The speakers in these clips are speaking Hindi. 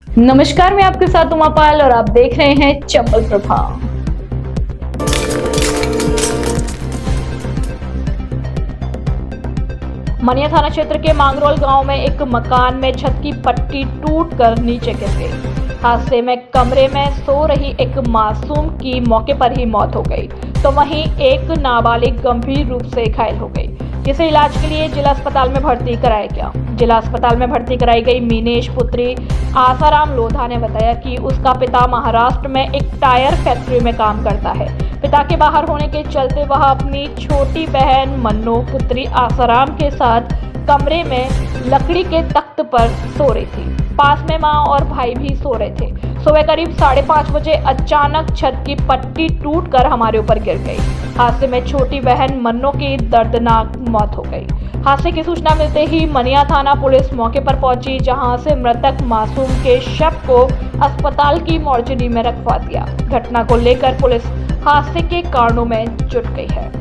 नमस्कार, मैं आपके साथ उमा पाल और आप देख रहे हैं चंबल प्रभाव। मनिया थाना क्षेत्र के मांगरोल गांव में एक मकान में छत की पट्टी टूटकर नीचे गिर गई। हादसे में कमरे में सो रही एक मासूम की मौके पर ही मौत हो गई, तो वहीं एक नाबालिग गंभीर रूप से घायल हो गई, जिसे इलाज के लिए जिला अस्पताल में भर्ती कराया गया। जिला अस्पताल में भर्ती कराई गई मीनेश पुत्री आसाराम लोधा ने बताया कि उसका पिता महाराष्ट्र में एक टायर फैक्ट्री में काम करता है। पिता के बाहर होने के चलते वह अपनी छोटी बहन मन्नो पुत्री आसाराम के साथ कमरे में लकड़ी के तख्त पर सो रही थी। पास में मां और भाई भी सो रहे थे। सुबह करीब 5:30 बजे अचानक छत की पट्टी टूटकर हमारे ऊपर गिर गई। हादसे में छोटी बहन मन्नो की दर्दनाक मौत हो गई। हादसे की सूचना मिलते ही मनिया थाना पुलिस मौके पर पहुंची, जहां से मृतक मासूम के शव को अस्पताल की मोर्चरी में रखवा दिया। घटना को लेकर पुलिस हादसे के कारणों में जुट गई है।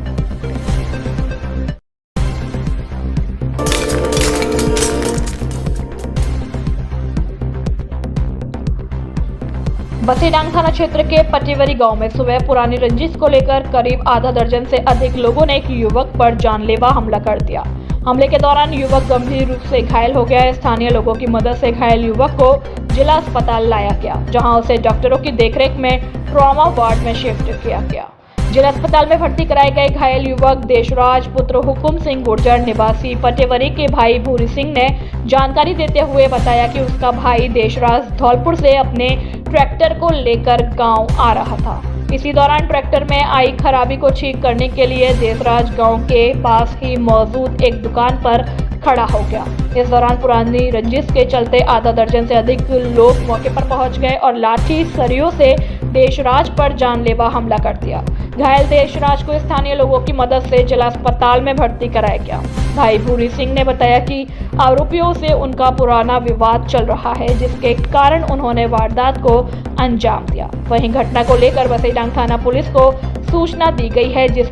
बसेडांग थाना क्षेत्र के पटेवरी गांव में सुबह पुरानी रंजिश को लेकर करीब आधा दर्जन से अधिक लोगों ने एक युवक पर जानलेवा हमला कर दिया। हमले के दौरान युवक गंभीर रूप से घायल हो गया। स्थानीय लोगों की मदद से घायल युवक को जिला अस्पताल लाया गया, जहां उसे डॉक्टरों की देखरेख में ट्रॉमा वार्ड में शिफ्ट किया गया। जिला अस्पताल में भर्ती कराए गए घायल युवक देशराज पुत्र हुकुम सिंह गुर्जर निवासी पटेवरी के भाई भूरी सिंह ने जानकारी देते हुए बताया कि उसका भाई देशराज धौलपुर से अपने ट्रैक्टर को लेकर गांव आ रहा था। इसी दौरान ट्रैक्टर में आई खराबी को ठीक करने के लिए देशराज गांव के पास ही मौजूद एक दुकान पर खड़ा हो गया। इस दौरान पुरानी रंजिश के चलते आधा दर्जन से अधिक लोग मौके पर पहुंच गए और लाठी सरियों से देशराज पर जानलेवा हमला कर दिया। घायल देशराज को स्थानीय लोगों की मदद से जिला अस्पताल में भर्ती कराया गया। भाई भूरी सिंह ने बताया कि आरोपियों से उनका पुराना विवाद चल रहा है, जिसके कारण उन्होंने वारदात को अंजाम दिया। वहीं घटना को लेकर बसेडांग थाना पुलिस को सूचना दी गई है, जिस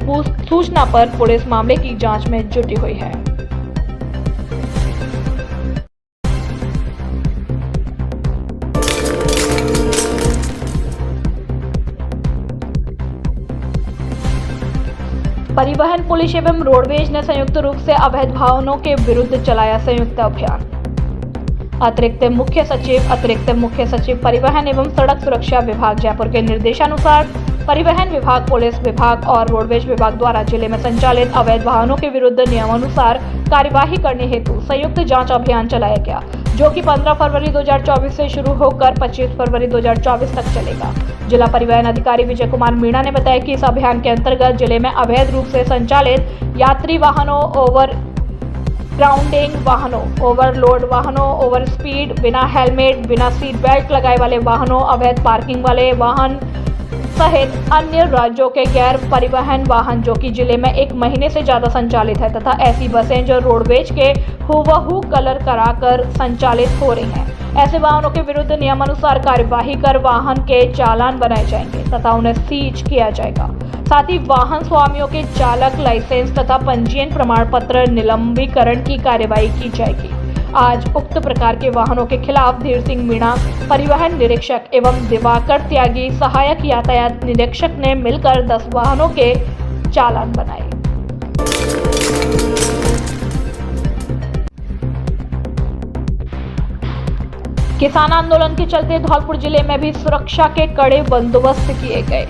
सूचना पर पुलिस मामले की जांच में जुटी हुई है। परिवहन पुलिस एवं रोडवेज ने संयुक्त रूप से अवैध वाहनों के विरुद्ध चलाया संयुक्त अभियान। अतिरिक्त मुख्य सचिव परिवहन एवं सड़क सुरक्षा विभाग जयपुर के निर्देशानुसार परिवहन विभाग, पुलिस विभाग और रोडवेज विभाग द्वारा जिले में संचालित अवैध वाहनों के विरुद्ध नियमानुसार कार्यवाही करने हेतु संयुक्त जांच अभियान चलाया गया, जो कि 15 फरवरी 2024 से शुरू होकर 25 फरवरी 2024 तक चलेगा। जिला परिवहन अधिकारी विजय कुमार मीणा ने बताया कि इस अभियान के अंतर्गत जिले में अवैध रूप से संचालित यात्री वाहनों, ओवर ग्राउंडिंग वाहनों, ओवरलोड वाहनों, ओवर स्पीड, बिना हेलमेट, बिना सीट बेल्ट लगाए वाले वाहनों, अवैध पार्किंग वाले वाहन सहित अन्य राज्यों के गैर परिवहन वाहन जो कि जिले में 1 महीने से ज्यादा संचालित है, तथा ऐसी बसें जो रोडवेज के हुबहू कलर कराकर संचालित हो रही हैं। ऐसे वाहनों के विरुद्ध नियमानुसार कार्यवाही कर वाहन के चालान बनाए जाएंगे तथा उन्हें सीज किया जाएगा। साथ ही वाहन स्वामियों के चालक लाइसेंस तथा पंजीयन प्रमाण पत्र निलंबीकरण की कार्यवाही की जाएगी। आज उक्त प्रकार के वाहनों के खिलाफ धीर सिंह मीणा परिवहन निरीक्षक एवं दिवाकर त्यागी सहायक यातायात निरीक्षक ने मिलकर 10 वाहनों के चालान बनाए। किसान आंदोलन के चलते धौलपुर जिले में भी सुरक्षा के कड़े बंदोबस्त किए गए।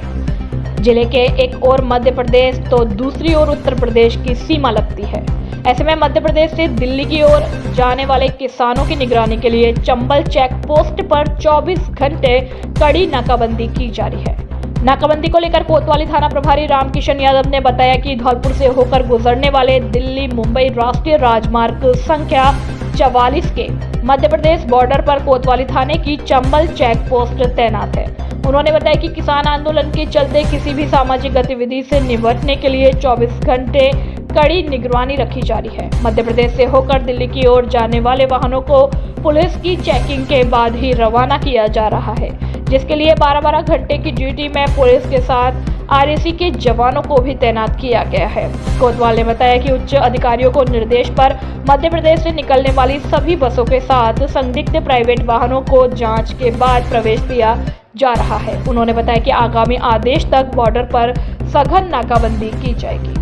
जिले के एक ओर मध्य प्रदेश तो दूसरी ओर उत्तर प्रदेश की सीमा लगती है। ऐसे में मध्य प्रदेश से दिल्ली की ओर जाने वाले किसानों की निगरानी के लिए चंबल चेक पोस्ट पर 24 घंटे कड़ी नाकाबंदी की जा रही है। नाकाबंदी को लेकर कोतवाली थाना प्रभारी रामकिशन यादव ने बताया कि धौलपुर से होकर गुजरने वाले दिल्ली मुंबई राष्ट्रीय राजमार्ग संख्या 44 के मध्य प्रदेश बॉर्डर पर कोतवाली थाने की चंबल चेक पोस्ट तैनात है। उन्होंने बताया कि किसान आंदोलन के चलते किसी भी सामाजिक गतिविधि से निपटने के लिए 24 घंटे कड़ी निगरानी रखी जा रही है। मध्य प्रदेश से होकर दिल्ली की ओर जाने वाले वाहनों को पुलिस की चेकिंग के बाद ही रवाना किया जा रहा है, जिसके लिए 12-12 घंटे की ड्यूटी में पुलिस के साथ आरएसी के जवानों को भी तैनात किया गया है। कोतवाल ने बताया कि उच्च अधिकारियों को निर्देश पर मध्य प्रदेश से निकलने वाली सभी बसों के साथ संदिग्ध प्राइवेट वाहनों को जांच के बाद प्रवेश दिया जा रहा है। उन्होंने बताया कि आगामी आदेश तक बॉर्डर पर सघन नाकाबंदी की जाएगी।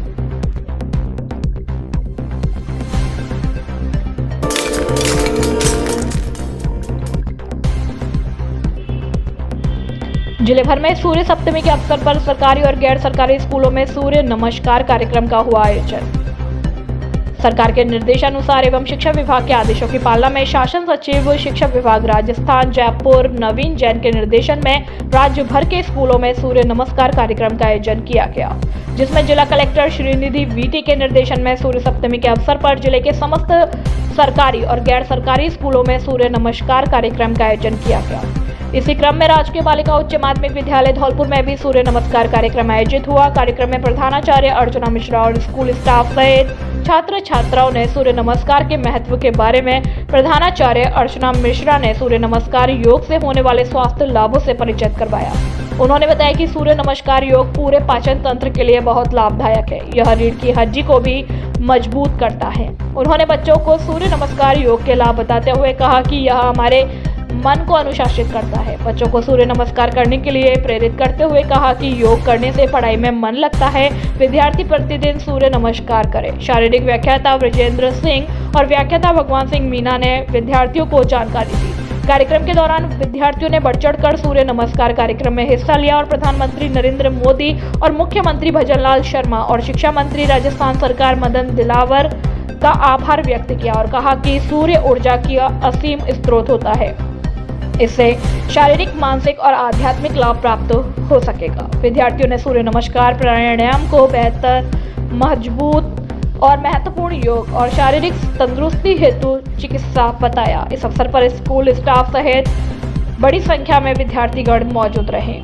जिले भर में सूर्य सप्तमी के अवसर पर सरकारी और गैर सरकारी स्कूलों में सूर्य नमस्कार कार्यक्रम का हुआ आयोजन। सरकार के निर्देशानुसार एवं शिक्षा विभाग के आदेशों की पालना में शासन सचिव शिक्षा विभाग राजस्थान जयपुर नवीन जैन के निर्देशन में राज्य भर के स्कूलों में सूर्य नमस्कार कार्यक्रम का आयोजन किया गया, जिसमें जिला कलेक्टर श्रीनिधि वीटी के निर्देशन में सूर्य सप्तमी के अवसर पर जिले के समस्त सरकारी और गैर सरकारी स्कूलों में सूर्य नमस्कार कार्यक्रम का आयोजन किया गया। इसी क्रम में राजकीय बालिका उच्च माध्यमिक विद्यालय धौलपुर में भी सूर्य नमस्कार कार्यक्रम आयोजित हुआ। कार्यक्रम में प्रधानाचार्य अर्चना मिश्रा और स्कूल स्टाफ सहित छात्र छात्राओं ने सूर्य नमस्कार के महत्व के बारे में प्रधानाचार्य अर्चना मिश्रा ने सूर्य नमस्कार योग से होने वाले स्वास्थ्य लाभों से परिचित करवाया। उन्होंने बताया कि सूर्य नमस्कार योग पूरे पाचन तंत्र के लिए बहुत लाभदायक है। यह रीढ़ की हड्डी को भी मजबूत करता है। उन्होंने बच्चों को सूर्य नमस्कार योग के लाभ बताते हुए कहा कि यह हमारे मन को अनुशासित करता है। बच्चों को सूर्य नमस्कार करने के लिए प्रेरित करते हुए कहा कि योग करने से पढ़ाई में मन लगता है। विद्यार्थी प्रतिदिन सूर्य नमस्कार करें। शारीरिक व्याख्याता ब्रजेंद्र सिंह और व्याख्याता भगवान सिंह मीना ने विद्यार्थियों को जानकारी दी। कार्यक्रम के दौरान विद्यार्थियों ने बढ़ चढ़कर सूर्य नमस्कार कार्यक्रम में हिस्सा लिया और प्रधानमंत्री नरेंद्र मोदी और मुख्यमंत्री भजनलाल शर्मा और शिक्षा मंत्री राजस्थान सरकार मदन दिलावर का आभार व्यक्त किया और कहा कि सूर्य ऊर्जा की असीम स्रोत होता है। इससे शारीरिक, मानसिक और आध्यात्मिक लाभ प्राप्त हो सकेगा। विद्यार्थियों ने सूर्य नमस्कार प्राणायाम को बेहतर, मजबूत और महत्वपूर्ण योग और शारीरिक तंदुरुस्ती हेतु चिकित्सा बताया। इस अवसर पर स्कूल स्टाफ सहित बड़ी संख्या में विद्यार्थीगण मौजूद रहे।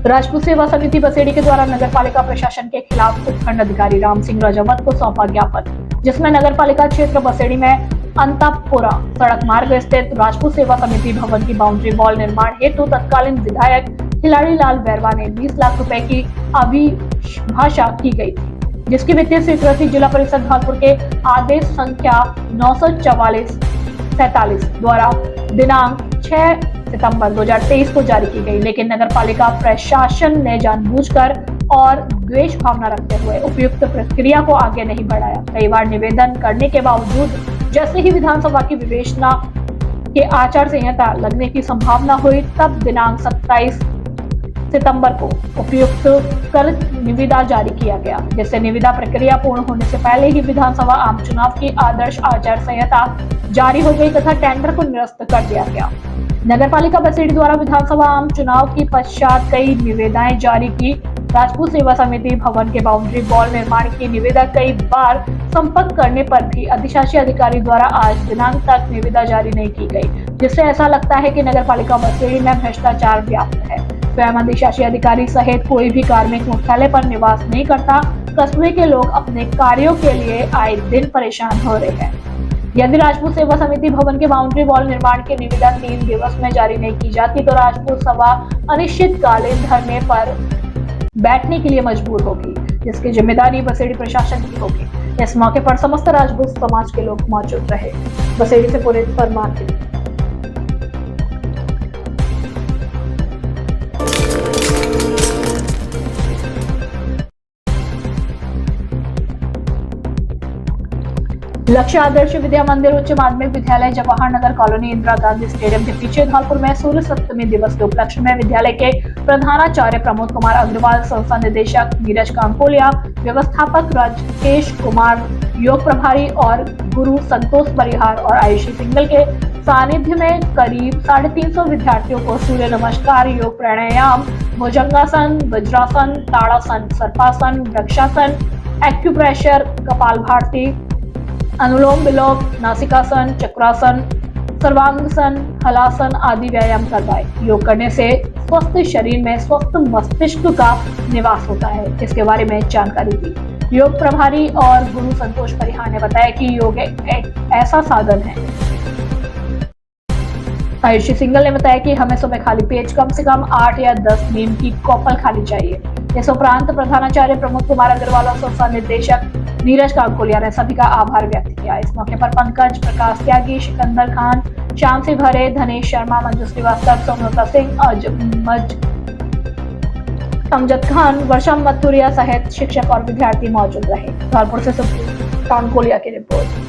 राजपूत सेवा समिति बसेड़ी के द्वारा नगर पालिका प्रशासन के खिलाफ उपखंड अधिकारी राम सिंह राजावत को सौंपा ज्ञापन, जिसमें नगर पालिका क्षेत्र बसेड़ी में अंतापुरा सड़क मार्ग स्थित राजपूत सेवा समिति भवन की बाउंड्री वॉल निर्माण हेतु तत्कालीन विधायक खिलाड़ी लाल बैरवा ने 20 लाख रुपए की अभिभाषा की गई थी, जिसकी वित्तीय स्वीकृति जिला परिषद धौलपुर के आदेश संख्या 944/47 द्वारा दिनांक 6 सितंबर 2023 को जारी की गई। लेकिन नगर पालिका प्रशासन ने जानबूझकर और द्वेष भावना रखते हुए उपयुक्त प्रक्रिया को आगे नहीं बढ़ाया। कई बार निवेदन करने के बावजूद जैसे ही विधानसभा की विवेचना के आचार संहिता लगने की संभावना हुई, तब दिनांक 27 सितंबर को उपयुक्त कर निविदा जारी किया गया, जिससे निविदा प्रक्रिया पूर्ण होने से पहले ही विधानसभा आम चुनाव की आदर्श आचार संहिता जारी हो गई तथा टेंडर को निरस्त कर दिया गया। नगर पालिका बसेड़ी द्वारा विधानसभा आम चुनाव के पश्चात कई निविदाएं जारी की। राजपूत सेवा समिति भवन के बाउंड्री वॉल निर्माण की निविदा कई बार संपर्क करने पर भी अधिशासी अधिकारी द्वारा आज दिनांक तक निविदा जारी नहीं की गई, जिससे ऐसा लगता है कि नगर पालिका बसेड़ी में भ्रष्टाचार व्याप्त है। स्वयं अधिशासी अधिकारी सहित कोई भी कार्मिक मुख्यालय पर निवास नहीं करता। कस्बे के लोग अपने कार्यों के लिए आए दिन परेशान हो रहे हैं। यदि राजपूत सेवा समिति भवन के बाउंड्री वॉल निर्माण की निविदा 3 दिवस में जारी नहीं की जाती तो राजपूत सभा अनिश्चितकालीन धरने पर बैठने के लिए मजबूर होगी, जिसकी जिम्मेदारी बसेड़ी प्रशासन की होगी। इस मौके पर समस्त राजपूत समाज के लोग मौजूद रहे। बसेड़ी से पूरे फरमान के लिए लक्ष्य आदर्श विद्या मंदिर उच्च माध्यमिक विद्यालय जवाहर नगर कॉलोनी इंदिरा गांधी स्टेडियम के पीछे धौलपुर में सूर्य सप्तमी दिवस के उपलक्ष्य में विद्यालय के प्रधानाचार्य प्रमोद कुमार अग्रवाल, संस्था निदेशक नीरज कांकोलिया, व्यवस्थापक राजेश कुमार, योग प्रभारी और गुरु संतोष परिहार और आयुषी सिंगल के सानिध्य में करीब 350 विद्यार्थियों को सूर्य नमस्कार, योग प्राणायाम, भुजंगासन, वज्रासन, ताड़ासन, सर्पासन, वृक्षासन, एक्यूप्रेशर, कपालभाति, अनुलोम विलोम, नासिकासन, चक्रासन, सर्वांगासन, हलासन आदि व्यायाम करवाए। योग करने से स्वस्थ शरीर में स्वस्थ मस्तिष्क का निवास होता है। इसके बारे में जानकारी दी। योग प्रभारी और गुरु संतोष परिहार ने बताया कि योग एक ऐसा साधन है आयुषी सिंगल ने बताया कि हमें सुबह खाली पेट कम से कम 8 या 10 नीम की कॉपल खानी चाहिए। इस उपरांत प्रधानाचार्य प्रमोद कुमार अग्रवाल और संस्था निदेशक नीरज काकोलिया ने सभी का आभार व्यक्त किया। इस मौके पर पंकज, प्रकाश त्यागी, सिकंदर खान, श्याम सिंह भरे, धनेश शर्मा, मंजू श्रीवास्तव, सौम्यता सिंह, अमजद खान, वर्षा मथुरिया सहित शिक्षक और विद्यार्थी मौजूद रहे। धौलपुर से काकोलिया की रिपोर्ट।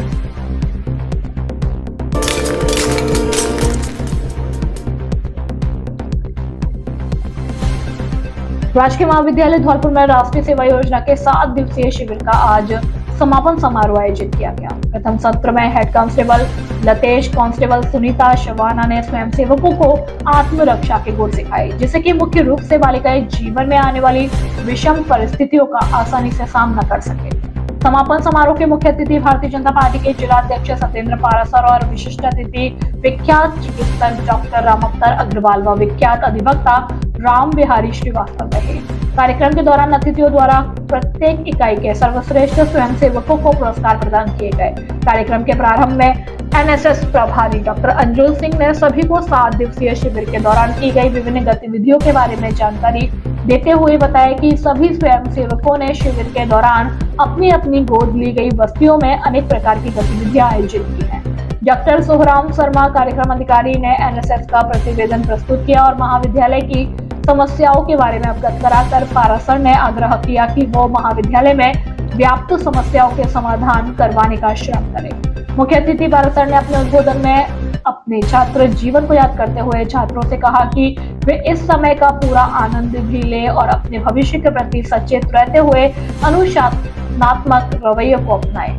राजकीय महाविद्यालय धौलपुर में राष्ट्रीय सेवा योजना के 7 दिवसीय शिविर का आज समापन समारोह आयोजित किया गया। प्रथम सत्र में head constable Latesh, constable Sunita Shawana ने स्वयंसेवकों को आत्मरक्षा के गुर सिखाए, जिससे कि मुख्य रूप से बालिकाएं जीवन में आने वाली विषम परिस्थितियों का आसानी से सामना कर सके। समापन समारोह के मुख्य अतिथि भारतीय जनता पार्टी के जिला अध्यक्ष सत्येंद्र पारासर और विशिष्ट अतिथि विख्यात चिकित्सक डॉक्टर रामअवतार अग्रवाल व विख्यात अधिवक्ता राम बिहारी श्रीवास्तव रहे। कार्यक्रम के दौरान अतिथियों द्वारा प्रत्येक इकाई के सर्वश्रेष्ठ स्वयंसेवकों को पुरस्कार प्रदान किए गए। कार्यक्रम के प्रारंभ में एनएसएस प्रभारी डॉक्टर अंजुल सिंह ने सभी को 7 दिवसीय शिविर के दौरान की गई विभिन्न गतिविधियों के बारे में जानकारी देते हुए बताया कि सभी स्वयंसेवकों ने शिविर के दौरान अपनी अपनी गोद ली गई बस्तियों में अनेक प्रकार की गतिविधियां आयोजित की हैं। डॉक्टर सोहराम शर्मा कार्यक्रम अधिकारी ने एनएसएस का प्रतिवेदन प्रस्तुत किया और महाविद्यालय की समस्याओं के बारे में अवगत कराकर पारासर ने आग्रह किया कि वो महाविद्यालय में व्याप्त समस्याओं के समाधान करवाने का श्रम करें। मुख्य अतिथि पारासर ने अपने उद्बोधन में अपने छात्र जीवन को याद करते हुए छात्रों से कहा कि वे इस समय का पूरा आनंद भी ले और अपने भविष्य के प्रति सचेत रहते हुए अनुशासनात्मक रवैये को अपनाएं।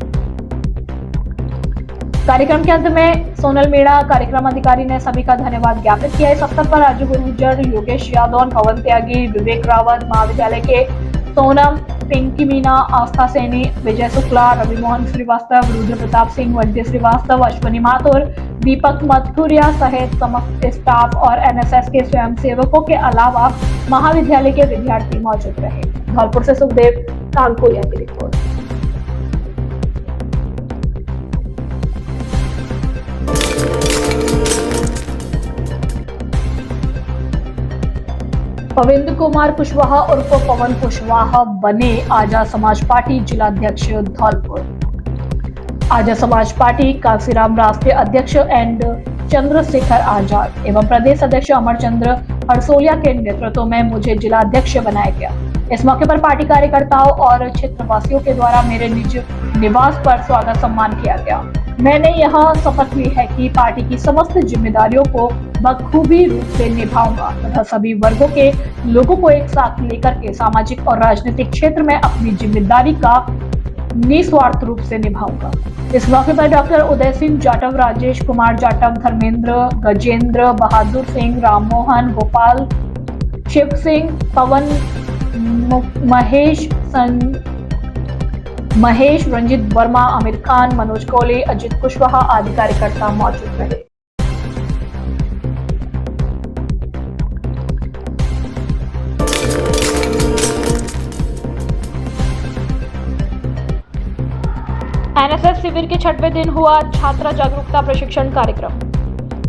कार्यक्रम के अंत में सोनल मीणा कार्यक्रम अधिकारी ने सभी का धन्यवाद ज्ञापित किया। इस अवसर पर राजू गुर्जर, योगेश यादव, पवन त्यागी, विवेक रावत, महाविद्यालय के सोनम, पिंकी मीना, आस्था सैनी, विजय शुक्ला, रवि मोहन श्रीवास्तव, रुद्र प्रताप सिंह, वंद्य श्रीवास्तव, अश्वनी माथुर, दीपक मथुरिया सहित समस्त स्टाफ और एनएसएस के स्वयंसेवकों के अलावा महाविद्यालय के विद्यार्थी मौजूद रहे। धौलपुर से सुखदेव काकोलिया की रिपोर्ट। पविंद्र कुमार कुशवाहा उर्फ पवन कुशवाहा बने आजाद समाज पार्टी जिलाध्यक्ष धौलपुर। आजाद समाज पार्टी कांसीराम राष्ट्रीय अध्यक्ष एंड चंद्रशेखर आजाद एवं प्रदेश अध्यक्ष अमरचंद्र हरसोलिया के नेतृत्व में मुझे जिलाध्यक्ष बनाया गया। इस मौके पर पार्टी कार्यकर्ताओं और क्षेत्रवासियों के द्वारा मेरे निज निवास पर स्वागत सम्मान किया गया। मैंने यह शपथ ली है कि पार्टी की समस्त जिम्मेदारियों को बखूबी रूप से निभाऊंगा तथा सभी वर्गों के लोगों को एक साथ लेकर के सामाजिक और राजनीतिक क्षेत्र में अपनी जिम्मेदारी का निस्वार्थ रूप से निभाऊंगा। इस मौके पर डॉक्टर उदय सिंह जाटव, राजेश कुमार जाटव, धर्मेंद्र, गजेंद्र, बहादुर सिंह, राममोहन, गोपाल, शिव सिंह, पवन, महेश, रंजित वर्मा, आमिर खान, मनोज कोहली, अजित कुशवाहा आदि कार्यकर्ता मौजूद रहे। एनएसएस शिविर के 6वें दिन हुआ छात्रा जागरूकता प्रशिक्षण कार्यक्रम।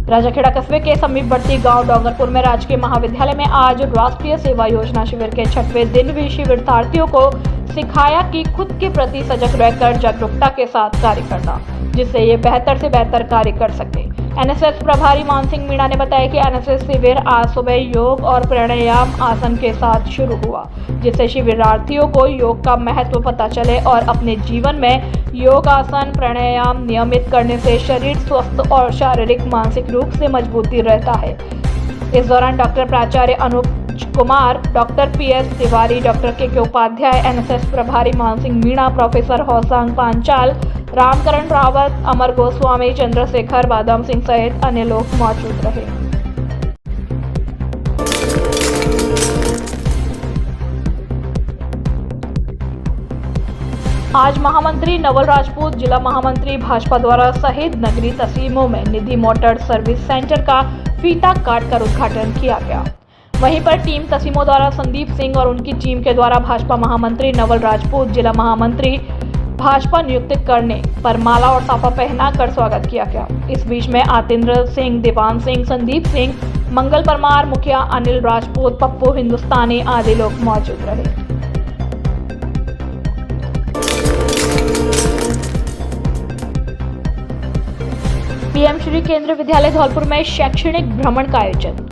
राजाखेड़ा कस्बे के समीपवर्ती गांव डोंगरपुर में राजकीय महाविद्यालय में आज राष्ट्रीय सेवा योजना शिविर के 6वें दिन भी शिविरार्थियों को सिखाया कि खुद के प्रति सजग रहकर जागरूकता के साथ कार्य करना, जिससे ये बेहतर से बेहतर कार्य कर सके। एनएसएस प्रभारी मानसिंह मीणा ने बताया कि एनएसएस शिविर आज सुबह योग और प्राणायाम आसन के साथ शुरू हुआ, जिससे शिविरार्थियों को योग का महत्व पता चले और अपने जीवन में योग आसन प्राणायाम नियमित करने से शरीर स्वस्थ और शारीरिक मानसिक रूप से मजबूती रहता है। इस दौरान डॉक्टर प्राचार्य Anoop Kumar, doctor PS Tiwari, doctor K Upadhyay, NSS प्रभारी मानसिंह मीणा, प्रोफेसर हौसांग पांचाल, रामकरण रावत, अमर गोस्वामी, चंद्रशेखर बादाम सिंह सहित अन्य लोग मौजूद रहे। आज महामंत्री नवल राजपूत, जिला महामंत्री भाजपा द्वारा शहीद नगरी तसीमों में निधि मोटर सर्विस सेंटर का फीता काटकर उद्घाटन किया गया। वहीं पर टीम तसीमों द्वारा संदीप सिंह और उनकी टीम के द्वारा भाजपा महामंत्री नवल राजपूत, जिला महामंत्री भाजपा नियुक्त करने पर माला और साफा पहना कर स्वागत किया गया। इस बीच में आतिंद्र सिंह, दीवान सिंह, संदीप सिंह, मंगल परमार, मुखिया अनिल राजपूत, पप्पू हिंदुस्तानी आदि लोग मौजूद रहे। पीएम श्री केंद्रीय विद्यालय धौलपुर में शैक्षणिक भ्रमण का आयोजन।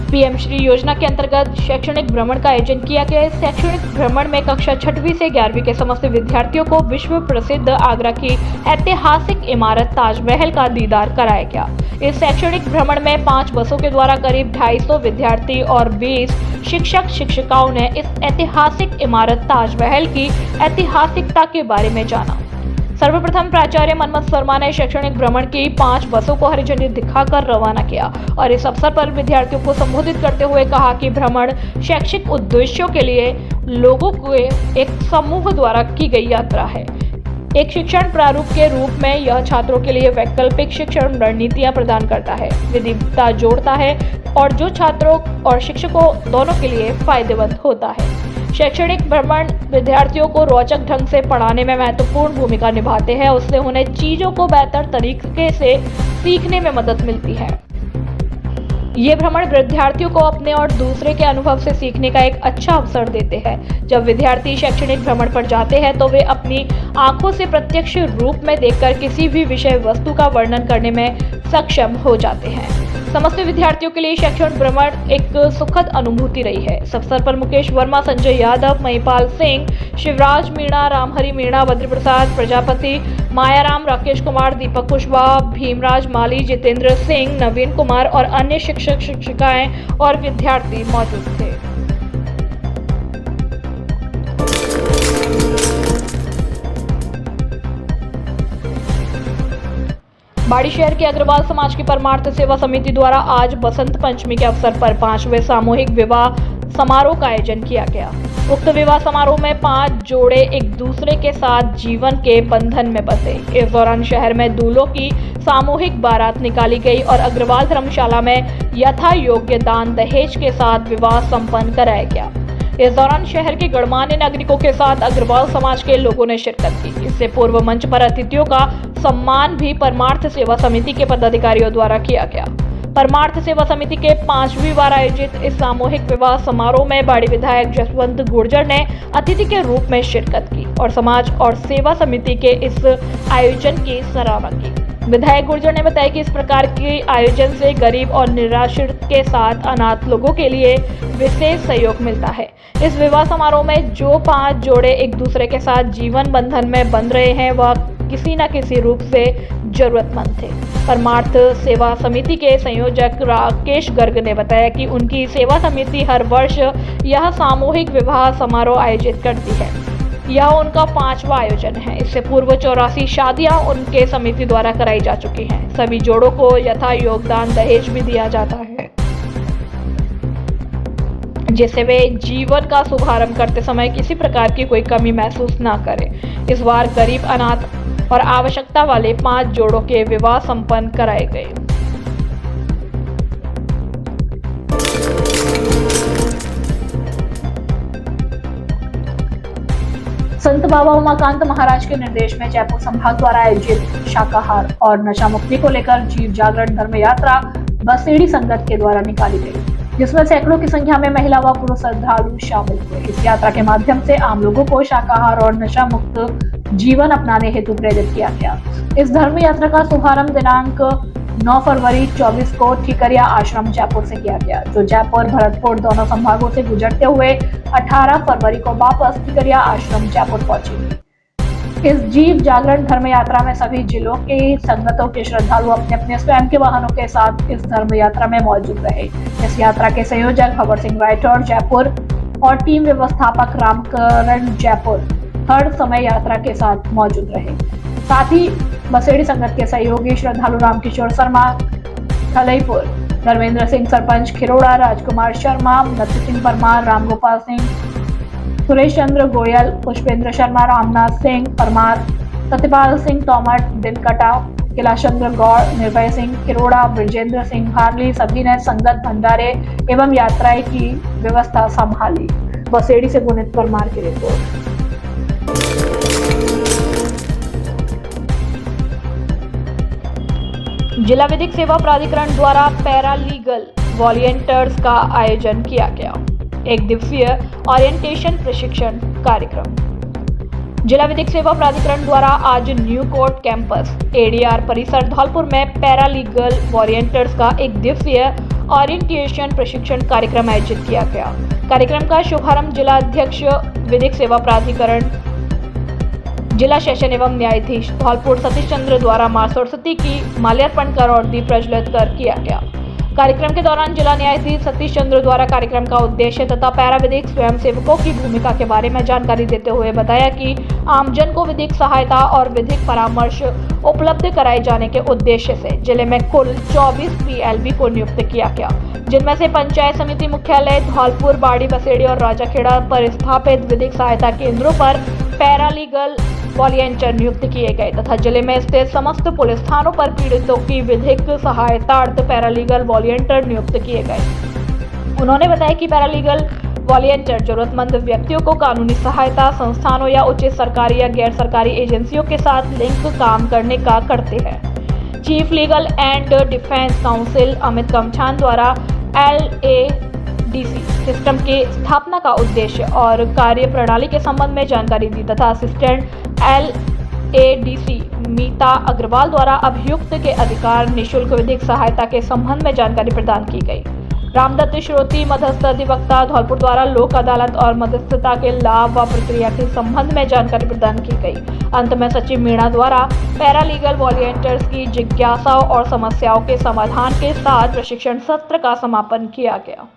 पीएम श्री योजना के अंतर्गत शैक्षणिक भ्रमण का आयोजन किया गया। इस शैक्षणिक भ्रमण में कक्षा 6वीं से 11वीं के समस्त विद्यार्थियों को विश्व प्रसिद्ध आगरा की ऐतिहासिक इमारत ताजमहल का दीदार कराया गया। इस शैक्षणिक भ्रमण में 5 बसों के द्वारा करीब 250 विद्यार्थी और 20 शिक्षक शिक्षिकाओं ने इस ऐतिहासिक इमारत ताजमहल की ऐतिहासिकता के बारे में जाना। सर्वप्रथम प्राचार्य मनमथ शर्मा ने शैक्षणिक भ्रमण की 5 बसों को हरी झंडी दिखाकर रवाना किया और इस अवसर पर विद्यार्थियों को संबोधित करते हुए कहा कि भ्रमण शैक्षिक उद्देश्यों के लिए लोगों के एक समूह द्वारा की गई यात्रा है। एक शिक्षण प्रारूप के रूप में यह छात्रों के लिए वैकल्पिक शिक्षण रणनीतियां प्रदान करता है, विविधता जोड़ता है और जो छात्रों और शिक्षकों दोनों के लिए फायदेमंद होता है। शैक्षणिक भ्रमण विद्यार्थियों को रोचक ढंग से पढ़ाने में महत्वपूर्ण भूमिका निभाते हैं। उससे उन्हें चीजों को बेहतर तरीके से सीखने में मदद मिलती है। ये भ्रमण विद्यार्थियों को अपने और दूसरे के अनुभव से सीखने का एक अच्छा अवसर देते हैं। जब विद्यार्थी शैक्षणिक भ्रमण पर जाते हैं तो वे अपनी आंखों से प्रत्यक्ष रूप में देखकर किसी भी विषय वस्तु का वर्णन करने में सक्षम हो जाते हैं। समस्त विद्यार्थियों के लिए शैक्षणिक भ्रमण एक सुखद अनुभूति रही है। इस अवसर पर मुकेश वर्मा, संजय यादव, महिपाल सिंह, शिवराज मीणा, रामहरि मीणा, बद्री प्रसाद प्रजापति, मायाराम, राकेश कुमार, दीपक कुशवाहा, भीमराज माली, जितेंद्र सिंह, नवीन कुमार और अन्य शिक्षक शिक्षिकाएं और विद्यार्थी मौजूद थे। बाड़ी शहर के अग्रवाल समाज की परमार्थ सेवा समिति द्वारा आज बसंत पंचमी के अवसर पर 5वें सामूहिक विवाह समारोह का आयोजन किया गया। उक्त विवाह समारोह में 5 जोड़े एक दूसरे के साथ जीवन के बंधन में बंधे। इस दौरान शहर में दूल्हों की सामूहिक बारात निकाली गई और अग्रवाल धर्मशाला में यथा योग्य दान दहेज के साथ विवाह संपन्न कराया गया। इस दौरान शहर के गणमान्य नागरिकों के साथ अग्रवाल समाज के लोगों ने शिरकत की। इससे पूर्व मंच पर अतिथियों का सम्मान भी परमार्थ सेवा समिति के पदाधिकारियों द्वारा किया गया। परमार्थ सेवा समिति के 5वीं बार आयोजित इस सामूहिक विवाह समारोह में बाड़ी विधायक जसवंत गुर्जर ने अतिथि के रूप में शिरकत की और समाज और सेवा समिति के इस आयोजन की सराहना की। विधायक गुर्जर ने बताया कि इस प्रकार के आयोजन से गरीब और निराश्रित के साथ अनाथ लोगों के लिए विशेष सहयोग मिलता है। इस विवाह समारोह में जो 5 जोड़े एक दूसरे के साथ जीवन बंधन में बंध रहे हैं वह किसी न किसी रूप से जरूरतमंद थे। परमार्थ सेवा समिति के संयोजक राकेश गर्ग ने बताया कि उनकी सेवा समिति हर वर्ष यह सामूहिक विवाह समारोह आयोजित करती है। यह उनका 5वां आयोजन है। इससे पूर्व 84 शादियां उनके समिति द्वारा कराई जा चुकी हैं। सभी जोड़ों को यथा योगदान दहेज भी दिया जाता है, जिससे वे जीवन का शुभारंभ करते समय किसी प्रकार की कोई कमी महसूस ना करें। इस बार गरीब, अनाथ और आवश्यकता वाले 5 जोड़ों के विवाह संपन्न कराए गए। संत बाबा उमाकांत महाराज के निर्देश में जयपुर संभाग द्वारा आयोजित शाकाहार और नशा मुक्ति को लेकर जीव जागरण धर्म यात्रा बसेड़ी संगत के द्वारा निकाली गई, जिसमें सैकड़ों की संख्या में महिला व पुरुष श्रद्धालु शामिल हुए। इस यात्रा के माध्यम से आम लोगों को शाकाहार और नशा मुक्त जीवन अपनाने हेतु प्रेरित किया गया। इस धर्म यात्रा का शुभारंभ दिनांक 9 फरवरी 24 को ठीकरिया आश्रम जयपुर से किया गया, जो जयपुर भरतपुर दोनों संभागों से गुजरते हुए 18 फरवरी को वापस ठीकरिया आश्रम जयपुर पहुंची। इस जीव जागरण धर्म यात्रा में सभी जिलों के संगतों के श्रद्धालु अपने अपने स्वयं के वाहनों के साथ इस धर्म यात्रा में मौजूद रहे। इस यात्रा के संयोजक भवर सिंह राठौर जयपुर और टीम व्यवस्थापक रामकरण जयपुर हर समय यात्रा के साथ मौजूद रहे। साथ ही बसेड़ी संगत के सहयोगी श्रद्धालु रामकिशोर शर्मा खलईपुर, धर्मेंद्र सिंह सरपंच खिरोड़ा, राजकुमार शर्मा, नत्थु सिंह परमार, रामगोपाल सिंह, सुरेश चंद्र गोयल, पुष्पेंद्र शर्मा, रामनाथ सिंह परमार, सत्यपाल सिंह तोमर, दिनकटा, कैलाशचंद्र गौड़, निर्भय सिंह खिरोड़ा, ब्रजेंद्र सिंह भारली सभी ने संगत भंडारे एवं यात्राएं की व्यवस्था संभाली। बसेड़ी से गुनित परमार की रिपोर्ट। जिला विधिक सेवा प्राधिकरण द्वारा पैरालीगल वॉलंटियर्स का आयोजन किया गया। एक दिवसीय ओरिएंटेशन प्रशिक्षण कार्यक्रम। जिला विधिक सेवा प्राधिकरण द्वारा आज न्यू कोर्ट कैंपस एडीआर परिसर धौलपुर में पैरालीगल वॉलंटियर्स का एक दिवसीय ओरिएंटेशन प्रशिक्षण कार्यक्रम आयोजित किया गया। कार्यक्रम का शुभारंभ जिला अध्यक्ष विधिक सेवा प्राधिकरण जिला सेशन एवं न्यायाधीश धौलपुर सतीश चंद्र द्वारा मां सरस्वती की माल्यार्पण कर और दीप प्रज्वलित कर किया गया। कार्यक्रम के दौरान जिला न्यायाधीश सतीश चंद्र द्वारा कार्यक्रम का उद्देश्य तथा पैराविधिक स्वयंसेवकों की भूमिका के बारे में जानकारी देते हुए बताया कि आमजन को विधिक सहायता और विधिक परामर्श उपलब्ध कराए जाने के उद्देश्य से जिले में कुल 24 पीएलबी को नियुक्त किया गया, जिनमें से पंचायत समिति मुख्यालय धौलपुर, बाड़ी, बसेड़ी और राजाखेड़ा पर स्थापित विधिक सहायता केंद्रों पर पैरालीगल वॉलंटियर नियुक्त किए गए तथा जिले में स्थित समस्त पुलिस थानों पर पीड़ितों की विधिक सहायतार्थ पैरालीगल वॉलंटियर नियुक्त किए गए। उन्होंने बताया कि पैरालीगल वॉलंटियर जरूरतमंद व्यक्तियों को कानूनी सहायता संस्थानों या उचित सरकारी या गैर सरकारी एजेंसियों के साथ लिंक काम करने का करते हैं। Chief legal and defence counsel Amit कमछान द्वारा LADC सिस्टम के स्थापना का उद्देश्य और कार्य प्रणाली के संबंध में जानकारी दी तथा असिस्टेंट LADC मीता अग्रवाल द्वारा अभियुक्त के अधिकार निःशुल्क विधिक सहायता के संबंध में जानकारी प्रदान की गई। रामदत्त श्रोती मध्यस्थ अधिवक्ता धौलपुर द्वारा लोक अदालत और मध्यस्थता के लाभ व प्रक्रिया के संबंध में जानकारी प्रदान की गई। अंत में सचिव मीणा द्वारा पैरालीगल वॉलंटियर्स की जिज्ञासाओं और समस्याओं के समाधान के साथ प्रशिक्षण सत्र का समापन किया गया।